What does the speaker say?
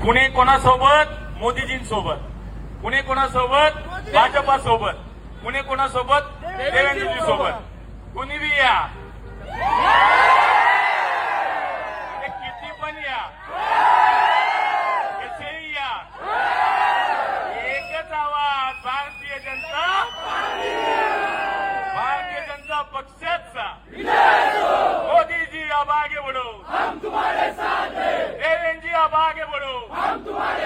कुणी कोणासोबत? मोदीजींसोबत. कुणी कोणासोबत? भाजपासोबत. कुणी कोणासोबत? देवेंद्रजी सोबत. कुणी बी या, किती पण या, कसेही या, एकच आवाज भारतीय जनता पक्षाचा. मोदी जी अब आगे बढ़ो, हम तुम्हारे साथ हैं. देवेंद्र जी अब आगे बढ़ो, हम तुम्हारे